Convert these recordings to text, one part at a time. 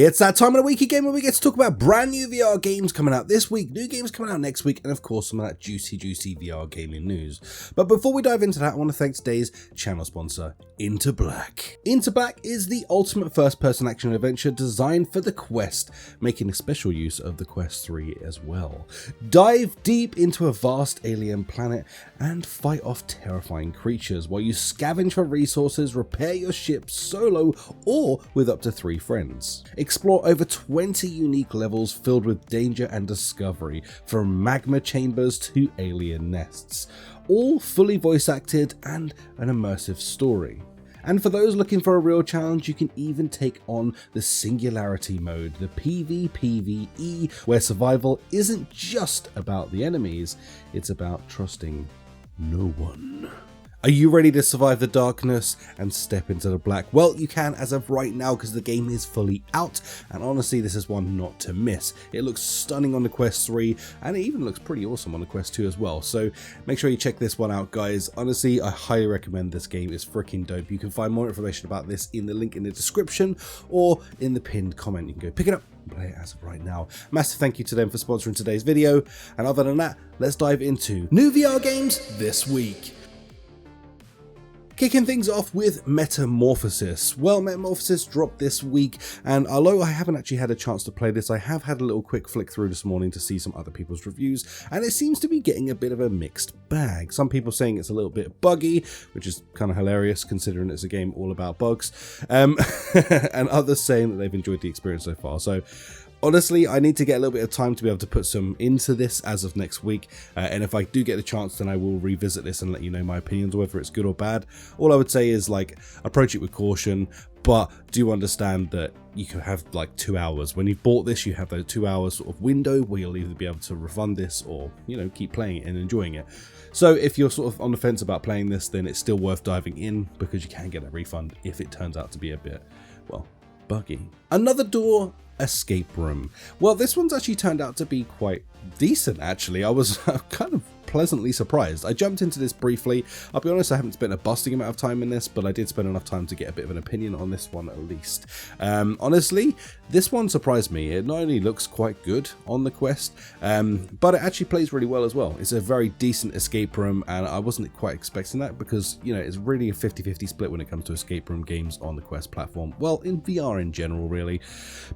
It's that time of the week again where we get to talk about brand new VR games coming out this week, new games coming out next week, and of course some of that juicy VR gaming news. But before we dive into that, I want to thank today's channel sponsor, Into Black. Into Black is the ultimate first-person action adventure designed for the Quest, making a special use of the Quest 3 as well. Dive deep into a vast alien planet and fight off terrifying creatures while you scavenge for resources, repair your ship solo or with up to 3 friends. Explore over 20 unique levels filled with danger and discovery, from magma chambers to alien nests, all fully voice acted and an immersive story. And for those looking for a real challenge, you can even take on the Singularity mode, the PvPvE, where survival isn't just about the enemies, it's about trusting no one. Are you ready to survive the darkness and step into the black? Well, you can as of right now because the game is fully out, and honestly this is one not to miss. It looks stunning on the Quest 3 and it even looks pretty awesome on the Quest 2 as well, so make sure you check this one out, guys. Honestly, I highly recommend this game. It's freaking dope. You can find more information about this in the link in the description or in the pinned comment. You can go pick it up and play it as of right now. Massive thank you to them for sponsoring today's video, and other than that, let's dive into new VR games this week. Kicking things off with Metamorphosis. Well, Metamorphosis dropped this week, and although I haven't actually had a chance to play this, I have had a little quick flick through this morning to see some other people's reviews, and it seems to be getting a bit of a mixed bag. Some people saying it's a little bit buggy, which is kind of hilarious considering it's a game all about bugs, and others saying that they've enjoyed the experience so far. So honestly, I need to get a little bit of time to be able to put some into this as of next week, and if I do get the chance, then I will revisit this and let you know my opinions, whether it's good or bad. All I would say is, like, approach it with caution, but do understand that you can have like 2 hours. When you've bought this, you have those 2 hours sort of window where you'll either be able to refund this or, you know, keep playing it and enjoying it. So if you're sort of on the fence about playing this, then it's still worth diving in because you can get a refund if it turns out to be a bit, well, buggy. Another Door escape room. Well, this one's actually turned out to be quite decent, actually. I was kind of pleasantly surprised. I jumped into this briefly. I'll be honest, I haven't spent a busting amount of time in this, but I did spend enough time to get a bit of an opinion on this one at least. Honestly, this one surprised me. It not only looks quite good on the Quest, but it actually plays really well as well. It's a very decent escape room, and I wasn't quite expecting that because, you know, it's really a 50-50 split when it comes to escape room games on the Quest platform. Well, in VR in general, really.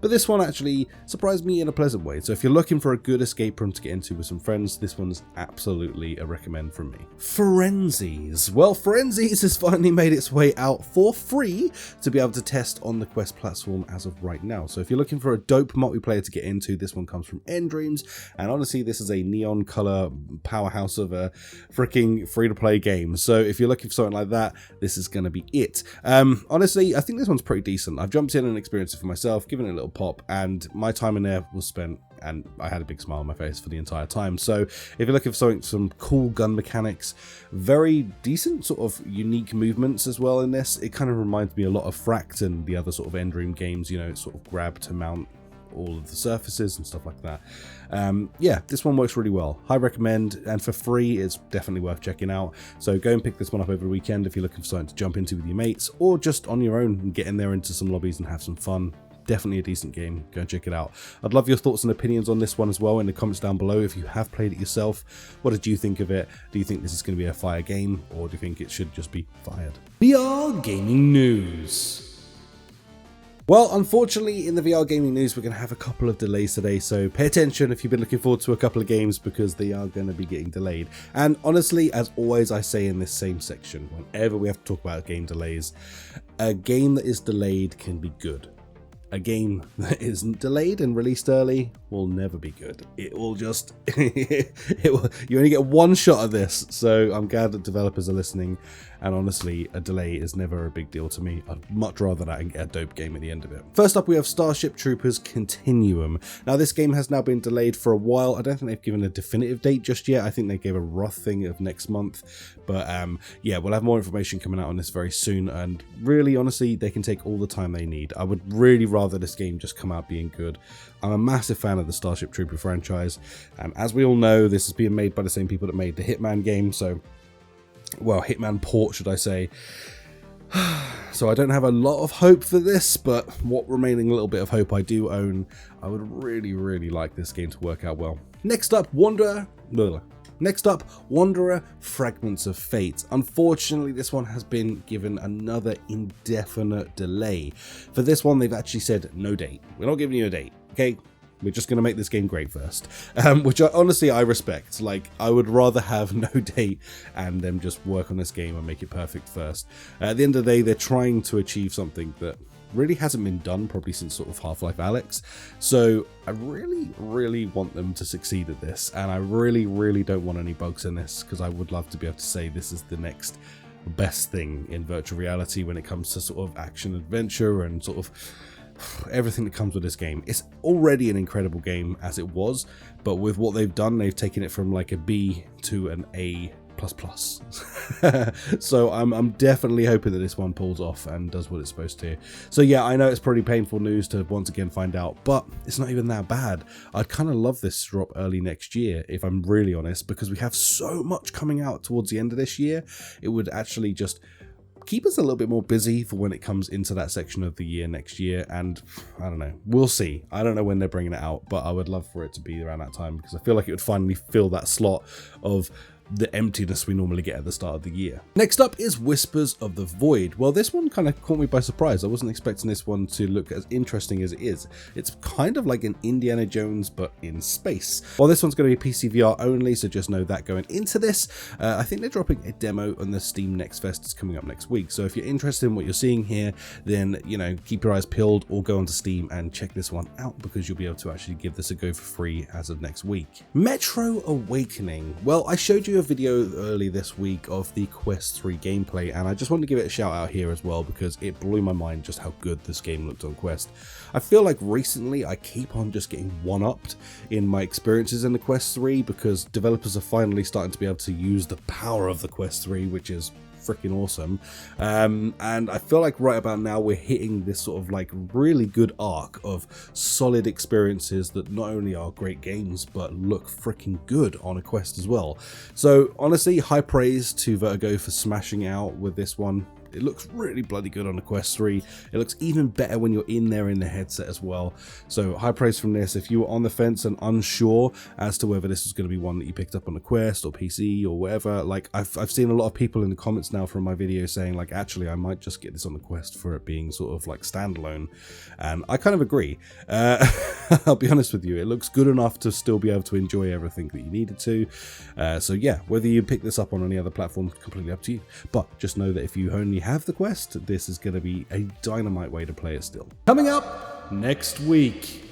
But this one actually surprised me in a pleasant way. So if you're looking for a good escape room to get into with some friends, this one's absolutely a recommend from me. Frenzies. Well, Frenzies has finally made its way out for free to be able to test on the Quest platform as of right now. So if you're looking for a dope multiplayer to get into, this one comes from Endreams, and honestly, this is a neon color powerhouse of a freaking free-to-play game. So if you're looking for something like that, this is going to be it. Honestly, I think this one's pretty decent. I've jumped in and experienced it for myself, given it a little pop, and my time in there was spent, and I had a big smile on my face for the entire time. So if you're looking for something, some cool gun mechanics, very decent sort of unique movements as well in this. It kind of reminds me a lot of Fract and the other sort of Endream games, you know, sort of grab to mount all of the surfaces and stuff like that. Yeah, this one works really well. I recommend, and for free, it's definitely worth checking out. So go and pick this one up over the weekend if you're looking for something to jump into with your mates, or just on your own and get in there into some lobbies and have some fun. Definitely a decent game. Go and check it out. I'd love your thoughts and opinions on this one as well in the comments down below. If you have played it yourself, what did you think of it? Do you think this is going to be a fire game, or do you think it should just be fired? VR gaming news. Well, unfortunately, in the VR gaming news, we're going to have a couple of delays today, so pay attention if you've been looking forward to a couple of games, because they are going to be getting delayed. And honestly, as always, I say in this same section, whenever we have to talk about game delays, a game that is delayed can be good. A game that isn't delayed and released early will never be good. It will just, you only get one shot of this, so I'm glad that developers are listening, and honestly, a delay is never a big deal to me. I'd much rather that and get a dope game at the end of it. First up, we have Starship Troopers Continuum. Now, this game has now been delayed for a while. I don't think they've given a definitive date just yet. I think they gave a rough thing of next month, but yeah, we'll have more information coming out on this very soon, and really, honestly, they can take all the time they need. I would really rather this game just come out being good. I'm a massive fan of the Starship Trooper franchise, and as we all know, this is being made by the same people that made the Hitman game, so, well, Hitman port, should I say. So I don't have a lot of hope for this, but what remaining little bit of hope I do own, I would really like this game to work out well. Next up, Wanderer Fragments of Fate. Unfortunately, this one has been given another indefinite delay. For this one, they've actually said no date. We're not giving you a date, okay? We're just going to make this game great first, which honestly I respect. Like, I would rather have no date and them just work on this game and make it perfect first. At the end of the day, they're trying to achieve something that really hasn't been done probably since sort of Half-Life Alyx. So I really want them to succeed at this, and I really don't want any bugs in this, because I would love to be able to say this is the next best thing in virtual reality when it comes to sort of action adventure and sort of everything that comes with this game. It's already an incredible game as it was, but with what they've done, they've taken it from like a B to an A++. So I'm definitely hoping that this one pulls off and does what it's supposed to. So yeah, I know it's pretty painful news to once again find out, but it's not even that bad. I'd kind of love this to drop early next year, if I'm really honest, because we have so much coming out towards the end of this year. It would actually just keep us a little bit more busy for when it comes into that section of the year next year, and I don't know, we'll see. I don't know when they're bringing it out, but I would love for it to be around that time, because I feel like it would finally fill that slot of the emptiness we normally get at the start of the year. Next up is Whispers of the Void. Well, this one kind of caught me by surprise. I wasn't expecting this one to look as interesting as it is. It's kind of like an Indiana Jones, but in space. Well, this one's going to be PC VR only, so just know that going into this. I think they're dropping a demo on the Steam Next Fest. It's coming up next week. So if you're interested in what you're seeing here, then, you know, keep your eyes peeled or go onto Steam and check this one out, because you'll be able to actually give this a go for free as of next week. Metro Awakening. Well, I showed you a video early this week of the Quest 3 gameplay, and I just wanted to give it a shout out here as well, because it blew my mind just how good this game looked on Quest. I feel like recently I keep on just getting one-upped in my experiences in the Quest 3, because developers are finally starting to be able to use the power of the Quest 3, which is freaking awesome. And I feel like right about now we're hitting this sort of like really good arc of solid experiences that not only are great games but look freaking good on a Quest as well. So honestly, high praise to Vertigo for smashing out with this one. It looks really bloody good on the Quest 3. It looks even better when you're in there in the headset as well. So high praise from this. If you were on the fence and unsure as to whether this was going to be one that you picked up on the Quest or PC or whatever, like I've seen a lot of people in the comments now from my video saying like, actually I might just get this on the Quest for it being sort of like standalone, and I kind of agree. I'll be honest with you, it looks good enough to still be able to enjoy everything that you needed to. So yeah, whether you pick this up on any other platform, completely up to you, but just know that if you only have the Quest, this is going to be a dynamite way to play it still. Coming up next week.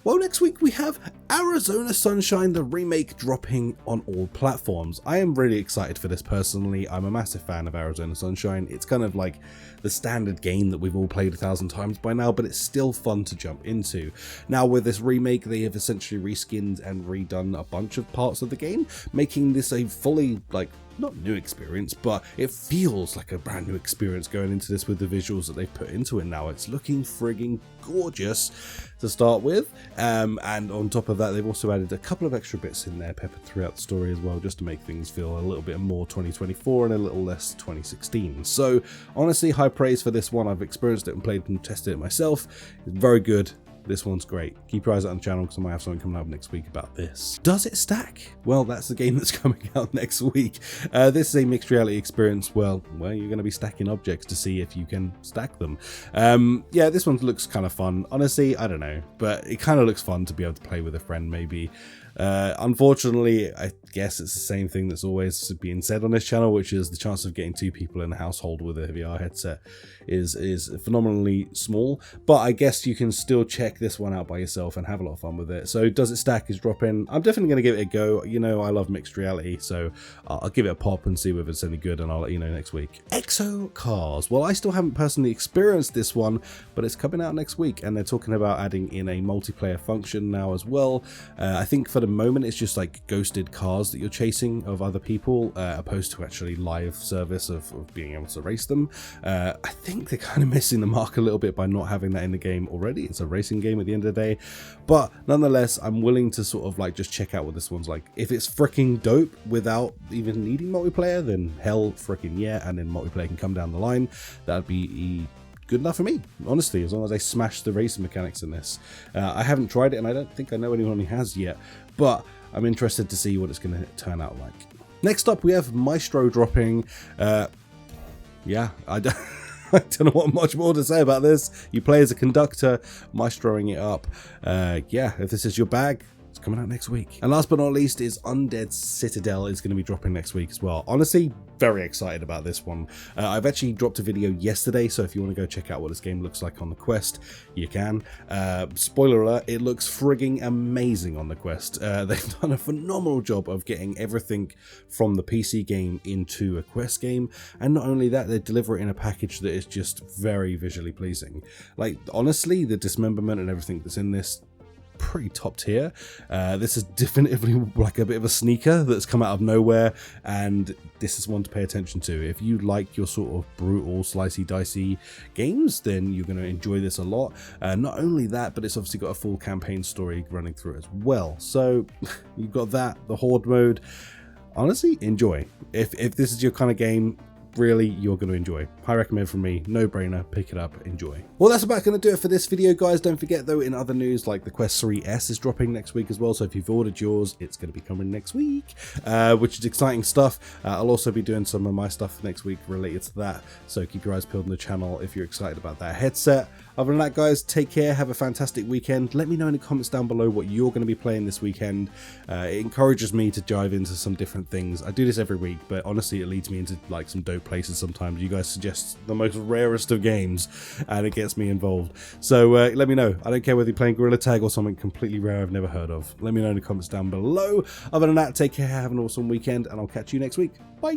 Well, next week we have Arizona Sunshine, the remake, dropping on all platforms. I am really excited for this personally. I'm a massive fan of Arizona Sunshine. It's kind of like the standard game that we've all played 1,000 times by now, but it's still fun to jump into. Now with this remake, they have essentially reskinned and redone a bunch of parts of the game, making this a fully, like, not new experience, but it feels like a brand new experience going into this with the visuals that they've put into it now. It's looking frigging gorgeous to start with, and on top of that they've also added a couple of extra bits in there peppered throughout the story as well, just to make things feel a little bit more 2024 and a little less 2016. So honestly, high praise for this one. I've experienced it and played and tested it myself. It's very good. This one's great. Keep your eyes out on the channel, because I might have something coming up next week about this. Does it stack? Well, that's the game that's coming out next week. This is a mixed reality experience. Well, you're going to be stacking objects to see if you can stack them. Yeah, this one looks kind of fun. Honestly, I don't know, but it kind of looks fun to be able to play with a friend maybe. Unfortunately, I guess it's the same thing that's always being said on this channel, which is the chance of getting 2 people in a household with a VR headset is phenomenally small, but I guess you can still check this one out by yourself and have a lot of fun with it. So Does It Stack is dropping. I'm definitely going to give it a go. You know, I love mixed reality, so I'll give it a pop and see whether it's any good, and I'll let you know next week. Exo Cars. Well, I still haven't personally experienced this one, but it's coming out next week, and they're talking about adding in a multiplayer function now as well. I think for the moment it's just like ghosted cars that you're chasing of other people, opposed to actually live service of being able to race them. I think they're kind of missing the mark a little bit by not having that in the game already. It's a racing game at the end of the day, but nonetheless, I'm willing to sort of like just check out what this one's like. If it's freaking dope without even needing multiplayer, then hell freaking yeah, and then multiplayer can come down the line. That'd be good enough for me, honestly, as long as they smash the racing mechanics in this. I haven't tried it, and I don't think I know anyone who has yet, but I'm interested to see what it's going to turn out like. Next up, we have Maestro dropping. Yeah, I don't know what much more to say about this. You play as a conductor, maestroing it up. Yeah, if this is your bag, it's coming out next week. And last but not least is Undead Citadel is going to be dropping next week as well. Honestly, very excited about this one. I've actually dropped a video yesterday, so if you want to go check out what this game looks like on the Quest, you can. Spoiler alert, it looks frigging amazing on the Quest. They've done a phenomenal job of getting everything from the PC game into a Quest game, and not only that, they deliver it in a package that is just very visually pleasing. Like, honestly, the dismemberment and everything that's in this, pretty top tier. This is definitively like a bit of a sneaker that's come out of nowhere, and this is one to pay attention to. If you like your sort of brutal slicey dicey games, then you're going to enjoy this a lot. Not only that, but it's obviously got a full campaign story running through it as well. So you've got that, the horde mode. Honestly, enjoy. If this is your kind of game, really, you're going to enjoy. High recommend from me, no brainer, pick it up, enjoy. Well, that's about going to do it for this video, guys. Don't forget though, in other news, like the Quest 3S is dropping next week as well, so if you've ordered yours, it's going to be coming next week, which is exciting stuff. I'll also be doing some of my stuff next week related to that, so keep your eyes peeled on the channel if you're excited about that headset. Other than that, guys, take care, have a fantastic weekend. Let me know in the comments down below what you're going to be playing this weekend. It encourages me to dive into some different things. I do this every week, but honestly, it leads me into like some dope places sometimes. You guys suggest the most rarest of games, and it gets me involved. So let me know. I don't care whether you're playing Gorilla Tag or something completely rare I've never heard of. Let me know in the comments down below. Other than that, take care, have an awesome weekend, and I'll catch you next week. Bye!